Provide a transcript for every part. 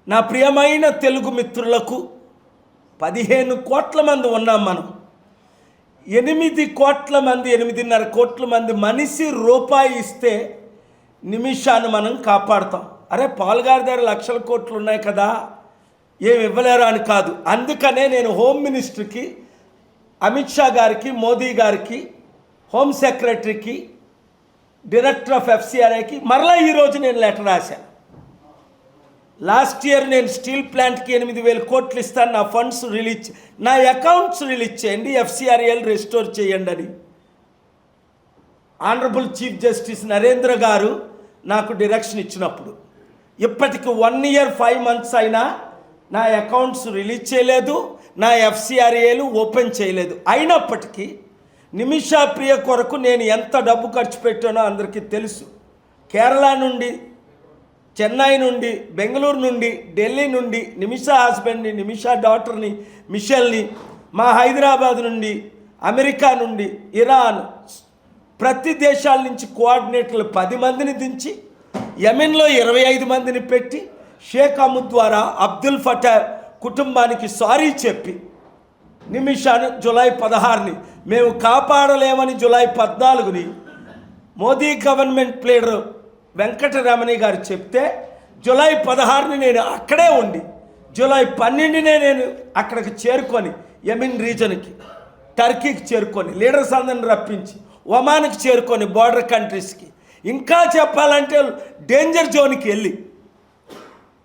నా ప్రియమైన తెలుగు మిత్రులకు 15 కోట్ల మంది ఉన్నాం మనం. 8 కోట్ల మంది, 8.5 కోట్ల మంది మనిషి రూపాయి ఇస్తే నిమిషాన్ని మనం కాపాడుతాం. అరే పాల్గారి దగ్గర లక్షల కోట్లు ఉన్నాయి కదా, ఏమి ఇవ్వలేరా అని కాదు. అందుకనే నేను హోమ్ మినిస్టర్కి, అమిత్ షా గారికి, మోదీ గారికి, హోమ్ సెక్రటరీకి, డైరెక్టర్ ఆఫ్ FCRAకి మరలా ఈరోజు నేను లెటర్ రాశాను. లాస్ట్ ఇయర్ నేను స్టీల్ ప్లాంట్కి 8,000 కోట్లు ఇస్తాను, నా ఫండ్స్ రిలీజ్, నా అకౌంట్స్ రిలీజ్ చేయండి, FCRAలు రెస్టోర్ చేయండి అని ఆనరబుల్ చీఫ్ జస్టిస్ నరేంద్ర గారు నాకు డైరెక్షన్ ఇచ్చినప్పుడు ఇప్పటికి 1 year 5 months అయినా నా అకౌంట్స్ రిలీజ్ చేయలేదు, నా FCRAలు ఓపెన్ చేయలేదు. అయినప్పటికీ నిమిషా ప్రియ కొరకు నేను ఎంత డబ్బు ఖర్చు పెట్టానో అందరికీ తెలుసు. కేరళ నుండి, చెన్నై నుండి, బెంగళూరు నుండి, ఢిల్లీ నుండి, నిమిషా హస్బెండ్ని, నిమిషా డాటర్ని, మిషెల్ని, మా హైదరాబాద్ నుండి, అమెరికా నుండి, ఇరాన్, ప్రతి దేశాల నుంచి కోఆర్డినేటర్లు 10 మందిని దించి, యెమెన్లో 25 మందిని పెట్టి, షేక్ అహ్మద్ ద్వారా అబ్దుల్ ఫటా కుటుంబానికి సారీ చెప్పి నిమిషాను జూలై 16ని మేము కాపాడలేమని జూలై 14ని మోదీ గవర్నమెంట్ లీడర్ వెంకటరమణి గారు చెప్తే జూలై 16ని నేను అక్కడే ఉండి జూలై 12నే నేను అక్కడికి చేరుకొని యెమెన్ రీజన్కి, టర్కీకి చేరుకొని లీడర్స్ అందరిని రప్పించి ఒమాన్కి చేరుకొని బార్డర్ కంట్రీస్కి, ఇంకా చెప్పాలంటే డేంజర్ జోన్కి వెళ్ళి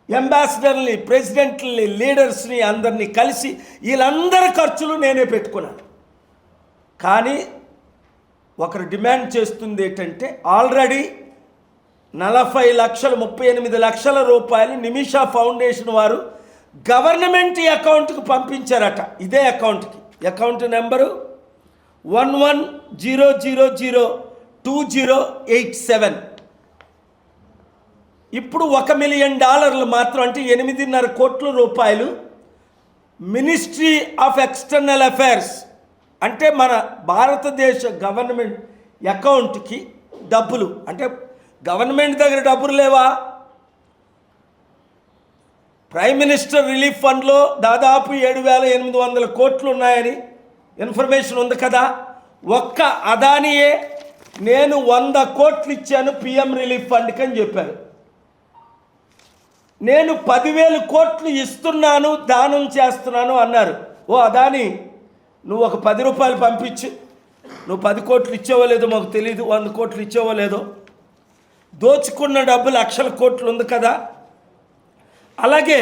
అంబాసిడర్ని, ప్రెసిడెంట్ని, లీడర్స్ని అందరినీ కలిసి వీళ్ళందరి ఖర్చులు నేనే పెట్టుకున్నాను. కానీ ఒకరు డిమాండ్ చేస్తుంది ఏంటంటే ఆల్రెడీ 40 లక్షలు, 38 లక్షల రూపాయలు నిమిషా ఫౌండేషన్ వారు గవర్నమెంట్ అకౌంట్కి పంపించారట. ఇదే అకౌంట్కి, అకౌంట్ నెంబరు 1100002087. ఇప్పుడు $1 million మాత్రం, అంటే 8.5 కోట్ల రూపాయలు మినిస్ట్రీ ఆఫ్ ఎక్స్టర్నల్ అఫైర్స్, అంటే మన భారతదేశ గవర్నమెంట్ అకౌంట్కి డబ్బులు. అంటే గవర్నమెంట్ దగ్గర డబ్బులు లేవా? ప్రైమ్ మినిస్టర్ రిలీఫ్ ఫండ్లో దాదాపు 7,800 కోట్లు ఉన్నాయని ఇన్ఫర్మేషన్ ఉంది కదా. ఒక్క అదానియే నేను 100 కోట్లు ఇచ్చాను PM రిలీఫ్ ఫండ్కి అని చెప్పారు. నేను 10,000 కోట్లు ఇస్తున్నాను, దానం చేస్తున్నాను అన్నారు. ఓ అదాని, నువ్వు ఒక 10 రూపాయలు పంపించు, నువ్వు 10 కోట్లు ఇచ్చేవో లేదో మాకు తెలీదు, 100 కోట్లు ఇచ్చేవో లేదో. దోచుకున్న డబ్బు లక్షల కోట్లు ఉంది కదా. అలాగే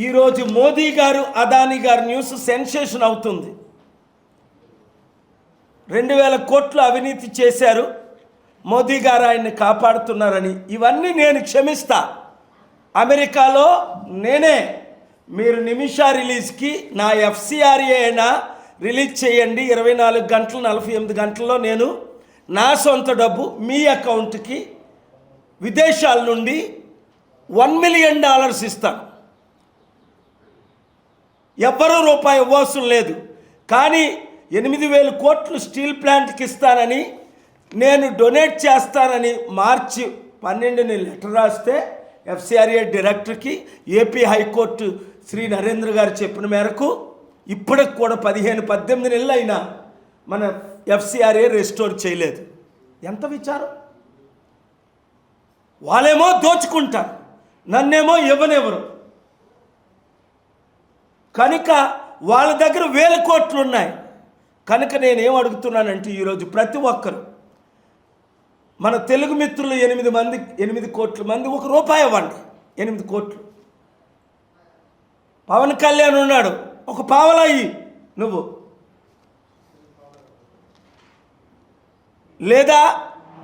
ఈరోజు మోదీ గారు, అదాని గారు న్యూస్ సెన్సేషన్ అవుతుంది. 2,000 కోట్లు అవినీతి చేశారు, మోదీ గారు ఆయన్ని కాపాడుతున్నారని. ఇవన్నీ నేను క్షమిస్తా. అమెరికాలో నేనే, మీరు నిమిషా రిలీజ్కి నా FCRA అయినా రిలీజ్ చేయండి, 24 గంటలు 48 గంటల్లో నేను నా సొంత డబ్బు మీ అకౌంట్కి విదేశాల నుండి $1 million ఇస్తాను. ఎవ్వరూ రూపాయి ఇవ్వాల్సిన లేదు. కానీ 8,000 కోట్లు స్టీల్ ప్లాంట్కి ఇస్తానని, నేను డొనేట్ చేస్తానని మార్చి 12ని లెటర్ రాస్తే FCRA డైరెక్టర్కి AP హైకోర్టు శ్రీ నరేంద్ర గారు చెప్పిన మేరకు ఇప్పటికి కూడా 15-18 నెలలు అయినా మన FCRA రెస్టోర్ చేయలేదు. ఎంత విచారం! వాళ్ళేమో దోచుకుంటారు, నన్నేమో ఇవ్వనివ్వరు. కనుక వాళ్ళ దగ్గర 1,000 కోట్లు ఉన్నాయి. కనుక నేనేం అడుగుతున్నానంటే ఈరోజు ప్రతి ఒక్కరు, మన తెలుగు మిత్రులు 8 కోట్ల మంది ₹1 ఇవ్వండి. 8 కోట్లు. పవన్ కళ్యాణ్ ఉన్నాడు, ఒక పావలా ఇయ్యి నువ్వు. లేదా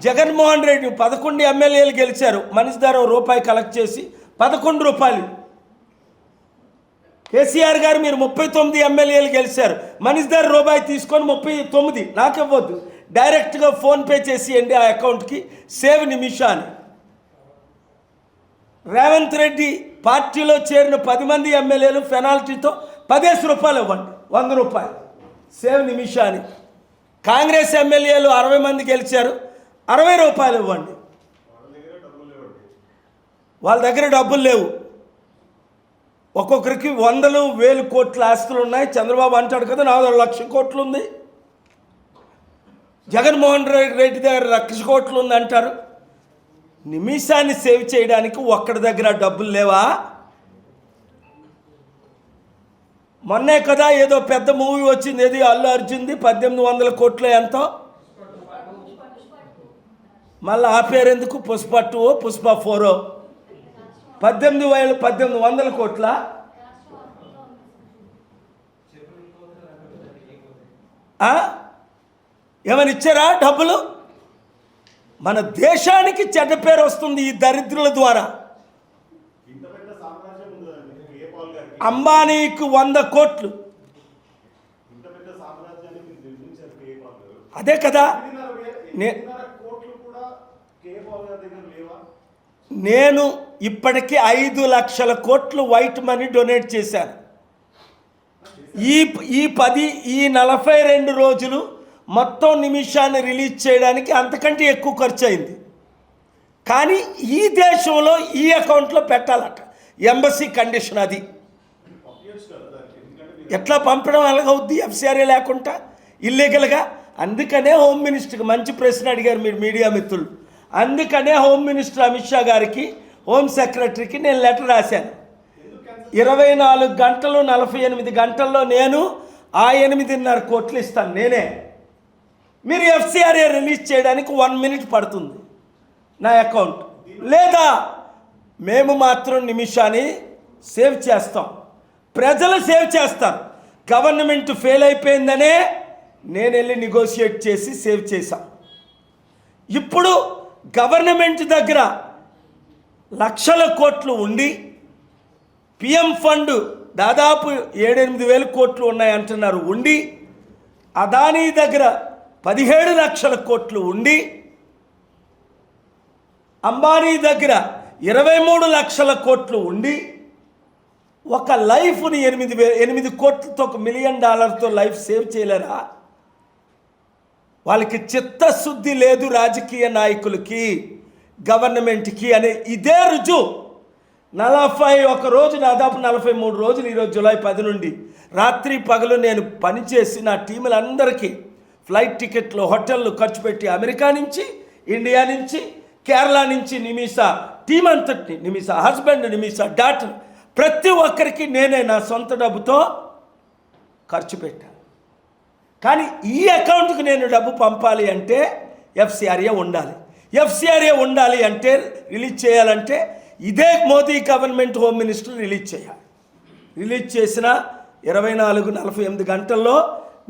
జగన్మోహన్ రెడ్డి 11 ఎమ్మెల్యేలు గెలిచారు, మనిషి ధర ₹1 కలెక్ట్ చేసి ₹11. కేసీఆర్ గారు మీరు 39 ఎమ్మెల్యేలు గెలిచారు, మనిషి ధర ₹1 తీసుకొని 39 నాకు ఇవ్వద్దు, డైరెక్ట్గా ఫోన్పే చేసేయండి ఆ అకౌంట్కి, సేవ్ నిమిషా అని. రేవంత్ రెడ్డి పార్టీలో చేరిన 10 మంది ఎమ్మెల్యేలు పెనాల్టీతో ₹10 ఇవ్వండి, ₹100, సేవ్ నిమిషా అని. కాంగ్రెస్ ఎమ్మెల్యేలు 60 మంది గెలిచారు, ₹60 ఇవ్వండి. వాళ్ళ దగ్గర డబ్బులు లేవు. ఒక్కొక్కరికి వందలు వేలు కోట్ల ఆస్తులు ఉన్నాయి. చంద్రబాబు అంటాడు కదా నా 1,00,000 కోట్లు ఉంది, జగన్మోహన్ రెడ్డి దగ్గర 1,00,000 కోట్లు ఉంది అంటారు. నిమిషాన్ని సేవ్ చేయడానికి ఒక్కడి దగ్గర డబ్బులు లేవా? మొన్నే కదా ఏదో పెద్ద మూవీ వచ్చింది, ఏది అల్లు అర్జున్ది 1800 కోట్లు ఎంతో, మళ్ళీ ఆ పేరు ఎందుకు? పుష్ప 2 పుష్ప 4 1800 కోట్ల. ఏమని ఇచ్చారా డబ్బులు? మన దేశానికి చెడ్డ పేరు వస్తుంది ఈ దరిద్రుల ద్వారా. అంబానీకి 100 కోట్లు, అదే కదా. నేను ఇప్పటికీ 5 లక్షల కోట్లు వైట్ మనీ డొనేట్ చేశాను. ఈ 42 రోజులు మొత్తం నిమిషాన్ని రిలీజ్ చేయడానికి అంతకంటే ఎక్కువ ఖర్చు అయింది. కానీ ఈ దేశంలో ఈ అకౌంట్లో పెట్టాలట, ఎంబసీ కండిషన్ అది. ఎట్లా పంపడం ఎలాగవుద్ది ఎఫ్సిఆర్ఏ లేకుండా ఇల్లీగల్గా? అందుకనే హోమ్ మినిస్టర్కి మంచి ప్రశ్న అడిగారు మీరు మీడియా మిత్రులు. అందుకనే హోమ్ మినిస్టర్ అమిత్ షా గారికి, హోమ్ సెక్రటరీకి నేను లెటర్ రాశాను. 24 గంటలు 48 గంటల్లో నేను ఆ 8.5 కోట్లు ఇస్తాను నేనే. మీరు ఎఫ్సిఆర్ఏ రిలీజ్ చేయడానికి 1 మినిట్ పడుతుంది నా అకౌంట్. లేదా మేము మాత్రం నిమిషాన్ని సేవ్ చేస్తాం, ప్రజలు సేవ్ చేస్తారు. గవర్నమెంట్ ఫెయిల్ అయిపోయిందనే నేను వెళ్ళి నెగోషియేట్ చేసి సేవ్ చేశాం. ఇప్పుడు గవర్నమెంట్ దగ్గర లక్షల కోట్లు ఉండి, పిఎం ఫండ్ దాదాపు 7-8 వేల కోట్లు ఉన్నాయంటున్నారు ఉండి, అదానీ దగ్గర 17 లక్షల కోట్లు ఉండి, అంబానీ దగ్గర 23 లక్షల కోట్లు ఉండి, ఒక లైఫ్ని 8 కోట్లతో $1 మిలియన్ లైఫ్ సేవ్ చేయలేరా? వాళ్ళకి చిత్తశుద్ధి లేదు రాజకీయ నాయకులకి, గవర్నమెంట్కి అనే ఇదే రుజువు. 41 రోజు, దాదాపు 43 రోజులు ఈరోజు జూలై 10 నుండి రాత్రి పగలు నేను పనిచేసి నా టీములందరికీ ఫ్లైట్ టికెట్లు, హోటళ్ళు ఖర్చు పెట్టి అమెరికా నుంచి, ఇండియా నుంచి, కేరళ నుంచి నిమిషా టీం అంతటిని, నిమిషా హస్బెండ్, నిమిషా డాటర్, ప్రతి ఒక్కరికి నేనే నా సొంత డబ్బుతో ఖర్చు పెట్టాను. కానీ ఈ అకౌంట్కి నేను డబ్బు పంపాలి అంటే ఎఫ్సిఆర్ఏ ఉండాలి. ఎఫ్సిఆర్ఏ ఉండాలి అంటే, రిలీజ్ చేయాలంటే ఇదే Modi government home minister release చేయాలి. రిలీజ్ చేసిన 24-48 గంటల్లో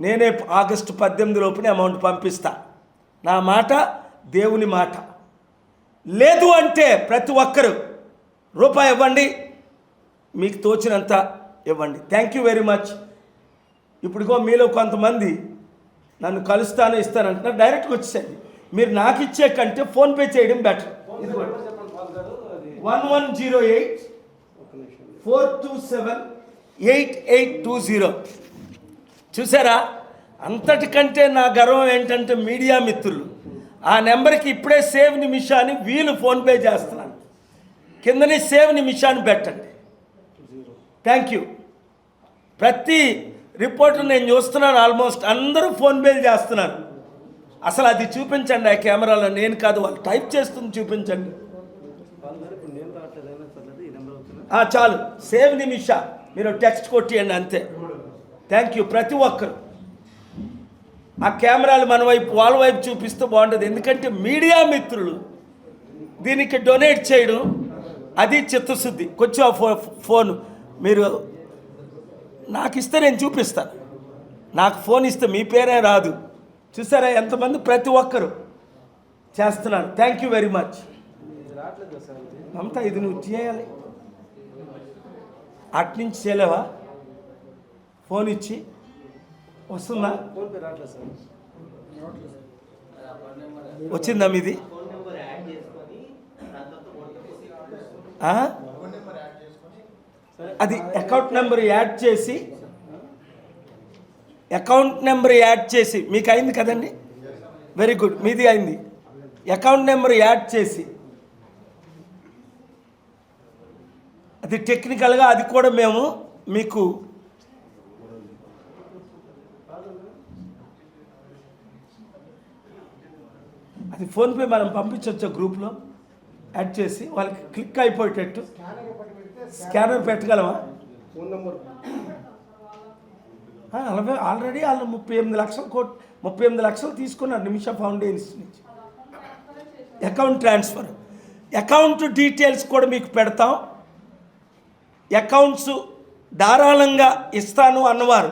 నేనే ఆగస్టు 18 లోపునే అమౌంట్ పంపిస్తా. నా మాట దేవుని మాట. లేదు అంటే ప్రతి ఒక్కరు రూపాయి ఇవ్వండి, మీకు తోచినంత ఇవ్వండి. Thank you very much. ఇప్పుడుగో మీలో కొంతమంది నన్ను కలుస్తాను ఇస్తానంటున్నారు, డైరెక్ట్గా వచ్చేసండి. మీరు నాకు ఇచ్చే కంటే ఫోన్పే చేయడం బెటర్. 1108-427-8820. చూసారా? అంతటికంటే నా గర్వం ఏంటంటే మీడియా మిత్రులు, ఆ నెంబర్కి ఇప్పుడే సేవ్ నిమిషాన్ని వీళ్ళు ఫోన్పే చేస్తున్నాను, కిందనే సేవ్ నిమిషాన్ని పెట్టండి. Thank you. ప్రతి రిపోర్టర్ నేను చూస్తున్నాను, ఆల్మోస్ట్ అందరూ ఫోన్పేలు చేస్తున్నారు. అసలు అది చూపించండి ఆ కెమెరాలో, నేను కాదు, వాళ్ళు టైప్ చేస్తుంది చూపించండి. చాలు, సేవ్ నిమిషా మీరు టెక్స్ట్ కొట్టియండి అంతే. Thank you. ప్రతి ఒక్కరు ఆ కెమెరాలు మన వైపు, వాళ్ళ వైపు చూపిస్తూ బాగుంటుంది. ఎందుకంటే మీడియా మిత్రులు దీనికి డొనేట్ చేయడం అది చిత్తశుద్ధి. కొంచెం ఫోన్ మీరు నాకు ఇస్తే నేను చూపిస్తాను. నాకు ఫోన్ ఇస్తే మీ పేరే రాదు. చూసారా ఎంతమంది ప్రతి ఒక్కరు చేస్తున్నారు. Thank you very much. Mamata ఇది నువ్వు చేయాలి, అట్నుంచి చేయలేవా? ఫోన్ ఇచ్చి వస్తుందా? వచ్చిందా మీది? అది అకౌంట్ నెంబర్ యాడ్ చేసి మీకు అయింది కదండి, వెరీ గుడ్, మీది అయింది. అకౌంట్ నెంబర్ యాడ్ చేసి అది టెక్నికల్గా అది కూడా మేము మీకు అది ఫోన్పే మనం పంపించవచ్చు గ్రూప్లో యాడ్ చేసి వాళ్ళకి క్లిక్ అయిపోయేటట్టు స్కానర్ పెట్టగలమా? ఆల్రెడీ వాళ్ళు 38 లక్షలు తీసుకున్నారు నిమిష ఫౌండేషన్ నుంచి. అకౌంట్ ట్రాన్స్ఫర్, అకౌంట్ డీటెయిల్స్ కూడా మీకు పెడతాం. అకౌంట్స్ ధారాళంగా ఇస్తాను అన్నవారు